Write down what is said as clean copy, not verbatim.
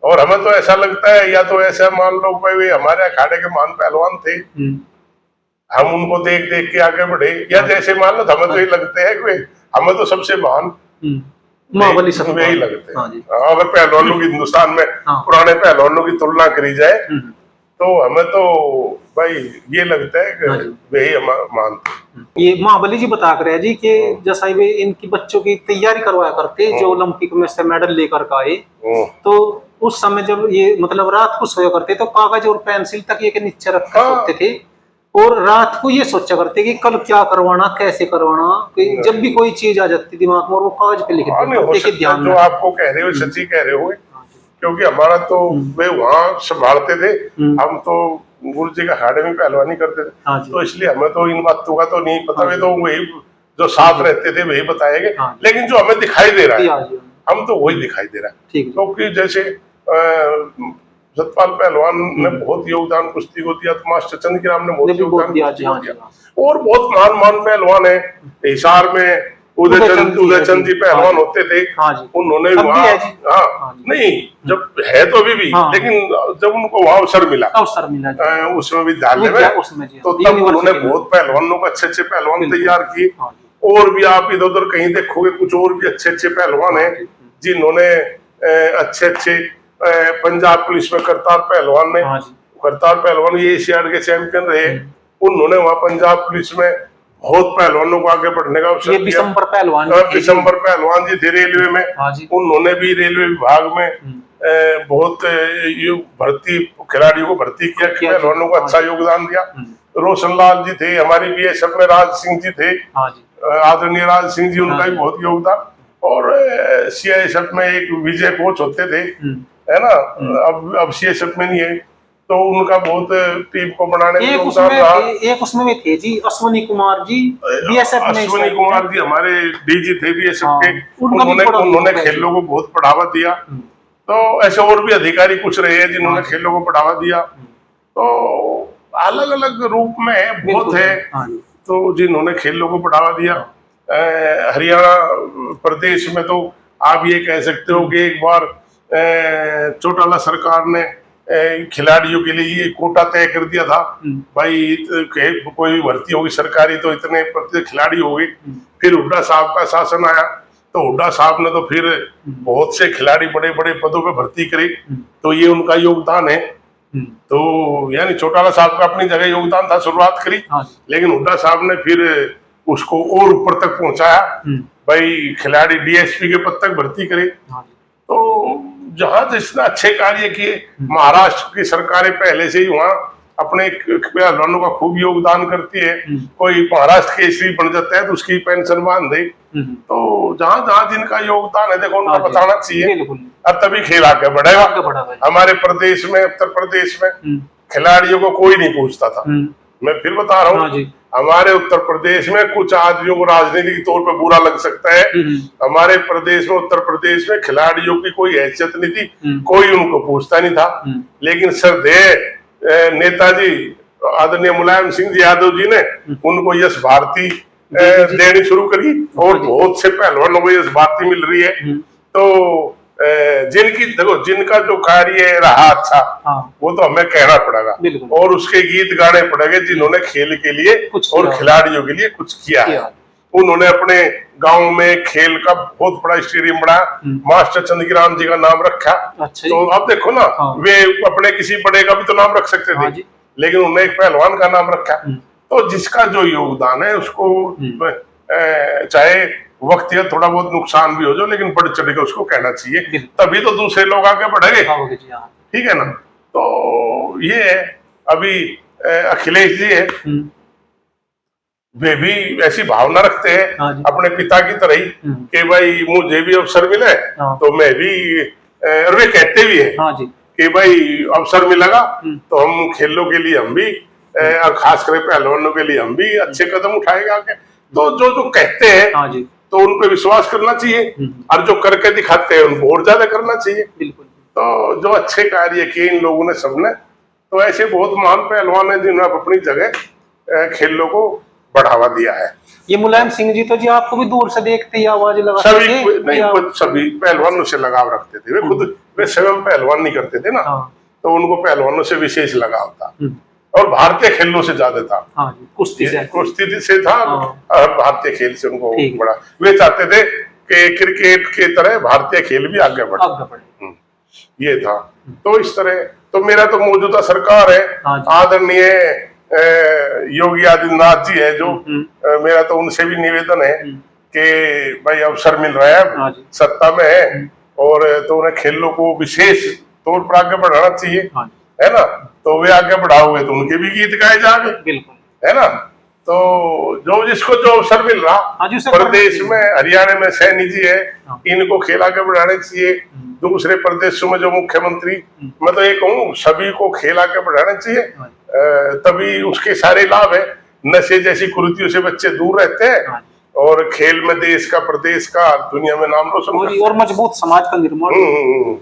और हमें तो ऐसा लगता है, या तो ऐसा मान लो भाई हमारे अखाड़े के महान पहलवान थे, हम उनको देख देख के आगे बढ़े, या जैसे मान लो हमें तो ये लगते हैं कि हमें तो सबसे महान महाबली वही लगते हैं। हाँ जी। अगर पहलवानों की हिंदुस्तान में पुराने पहलवानों की तुलना करी जाए तो हमें तो भाई ये लगता है कि वही हम मानते। ये महाबली जी बता कर जी कि जैसा वे इनकी बच्चों की तैयारी करवाया करते जो ओलंपिक में से मेडल लेकर के आए, तो उस समय जब ये मतलब रात को सोया करते तो कागज और पेंसिल तक ये के नीचे रख कर सोते थे, और रात को ये सोचा करते कि कल क्या करवाना, कैसे करवाना, जब भी कोई चीज आ जाती दिमाग में और वो कागज पे लिख देते कि ध्यान जो आपको कह रहे हो सच्ची कह रहे हो, क्योंकि हमारा तो वे वहाँ संभालते थे, हम तो गुरु जी का अखाड़े में पहलवानी करते थे, तो इसलिए हमें तो इन बातों का तो नहीं पता, वे तो वही जो साथ रहते थे वही बताएंगे। लेकिन जो हमें दिखाई दे रहा है हम तो वही दिखाई दे रहा है, क्योंकि जैसे सतपाल पहलवान ने बहुत योगदान कुश्ती को दिया, तो मास्टर चंद्रग्राम ने बहुत योगदान दिया, और बहुत महान पहलवान है। हिसार में उदयचंद जी पहलवान होते थे, उन्होंने वहाँ नहीं जब है तो अभी भी, लेकिन जब उनको वहाँ अवसर मिला उसमें विद्यालय में, तो तब उन्होंने बहुत पहलवानों को अच्छे पहलवान तैयार किए। और भी आप इधर उधर कहीं देखोगे कुछ और भी अच्छे पहलवान है जिन्होंने अच्छे पंजाब पुलिस में करतार पहलवान ये एशियाड के चैंपियन रहे, उन्होंने वहाँ पंजाब पुलिस में बहुत पहलवानों को आगे बढ़ने का अवसर दिया। दिसंबर पहलवान जी थे रेलवे में, उन्होंने भी रेलवे विभाग में बहुत भर्ती खिलाड़ियों को भर्ती किया, पहलवानों को अच्छा योगदान दिया। रोशन लाल जी थे हमारी बीएसएफ में, राज सिंह जी थे, आदरणीय राज सिंह जी, उनका भी बहुत योगदान। और सीआईएसएफ में एक विजय कोच होते थे, है ना, अब सीआईएसएफ में नहीं है, तो उनका बहुत टीम को बनाने में योगदान रहा। एक उसमें भी थे जी अश्विनी कुमार जी बीएसएफ में, अश्विनी कुमार जी हमारे डीजी थे बीएसएफ के, उन्होंने खेलों को बहुत बढ़ावा दिया। तो ऐसे और भी अधिकारी कुछ रहे हैं जिन्होंने खेलों को बढ़ावा दिया, तो अलग अलग रूप में बहुत है तो जिन्होंने खेलों को बढ़ावा दिया। हरियाणा प्रदेश में तो आप ये कह सकते हो कि एक बार चौटाला सरकार ने खिलाड़ियों के लिए ये कोटा तय कर दिया था, भाई कोई भर्ती होगी सरकारी तो इतने प्रतिशत खिलाड़ी हो गए। फिर हुड्डा साहब का शासन आया, तो हुड्डा साहब ने तो फिर बहुत से खिलाड़ी बड़े पदों पे भर्ती करे, तो ये उनका योगदान है। तो यानी चौटाला साहब का अपनी जगह योगदान था, शुरुआत करी, लेकिन हुड्डा साहब ने फिर उसको और ऊपर तक पहुंचाया, भाई खिलाड़ी डीएसपी के पद तक भर्ती करे। तो जहां जिसने अच्छे कार्य किए, महाराष्ट्र की सरकारें पहले से ही वहाँ अपने पहलवानों का खूब योगदान करती है। कोई महाराष्ट्र केसरी बन जाता है तो उसकी पेंशन बांध दे। तो जहाँ जिनका योगदान है देखो उनका बताना चाहिए, अब तभी खेल आगे बढ़ेगा। हमारे प्रदेश में, उत्तर प्रदेश में खिलाड़ियों को कोई नहीं पूछता था। मैं फिर बता रहा हूँ, हमारे उत्तर प्रदेश में कुछ आदमियों को राजनीतिक तौर पे बुरा लग सकता है, हमारे प्रदेश में, उत्तर प्रदेश में खिलाड़ियों की कोई हैसियत नहीं थी, कोई उनको पूछता नहीं था। लेकिन श्रद्धेय नेताजी आदरणीय मुलायम सिंह जी यादव जी ने उनको यश भारती देनी शुरू करी, और बहुत से पहलवानों को यश भारती मिल रही है। तो जिनकी देखो जिनका जो कार्य रहा अच्छा, वो तो हमें कहना पड़ेगा और उसके गीत गाने पड़ेंगे जिन्होंने खेल के लिए और खिलाड़ियों के लिए कुछ किया है। उन्होंने अपने गांव में खेल का बहुत बड़ा स्टेडियम बनाया, मास्टर चंद्रग्राम जी का नाम रखा। तो अब देखो ना, वे अपने किसी बड़े का भी तो नाम रख सकते थे, लेकिन उन्होंने एक पहलवान का नाम रखा। तो जिसका जो योगदान है उसको चाहे वक्त या थोड़ा बहुत नुकसान भी हो जाए, लेकिन बढ़ चढ़ के उसको कहना चाहिए, तभी तो दूसरे लोग आगे बढ़ेंगे। ठीक है ना। तो ये है, अभी अखिलेश जी है, वे भी ऐसी भावना रखते हैं अपने पिता की तरह ही कि भाई मुझे भी अवसर मिले तो मैं भी, और वे कहते भी है कि भाई अवसर मिलेगा तो हम खेलों के लिए हम भी, खास कर पहलवानों के लिए हम भी अच्छे कदम उठाएंगे आगे। तो जो कहते हैं तो उन पे विश्वास करना चाहिए, और जो करके दिखाते हैं उनको और ज्यादा करना चाहिए। तो जो अच्छे कार्य किए इन लोगों ने सबने, तो ऐसे बहुत महान पहलवान है जिन्होंने अपनी जगह खेलों को बढ़ावा दिया है। ये मुलायम सिंह जी तो जी आपको भी दूर से देखते ही आवाज लगाते सभी थे नहीं, या- वो सभी पहलवानों से लगाव रखते थे। वे खुद वे स्वयं पहलवान नहीं करते थे ना, हाँ। तो उनको पहलवानों से विशेष लगाव था हम्म, और भारतीय खेलों से ज्यादा था। हाँ जी, कुश्ती से। कुश्ती से था, हाँ। भारतीय खेल से उनको ठीक। बड़ा, वे चाहते थे कि क्रिकेट के तरह भारतीय खेल भी आगे बढ़े। आगे बढ़े। ये था। तो इस तरह तो मेरा तो मौजूदा सरकार है, हाँ जी। आदरणीय योगी आदित्यनाथ जी है जो, मेरा तो उनसे भी निवेदन है कि भाई अवसर मिल रहा हाँ है, जी। सत्ता में है, और तो उन्हें खेलों को विशेष तौर पर आगे बढ़ाना चाहिए, हाँ जी, है ना। तो वे आगे बढ़ाओगे तो उनके भी गीत गाए जाएंगे, बिल्कुल। है ना। तो जो जिसको जो अवसर मिल रहा, हाँ जी, उसे प्रदेश करना में हरियाणा में सैनी जी है, हाँ। इनको खेल आगे बढ़ाने चाहिए। दूसरे प्रदेशों में जो मुख्यमंत्री, मैं तो ये कहूँ सभी को खेल आगे बढ़ाने चाहिए, तभी उसके सारे लाभ है। नशे जैसी कुरीतियों से बच्चे दूर रहते हैं और खेल में देश का, प्रदेश का, दुनिया में नाम रोशन और मजबूत समाज का निर्माण।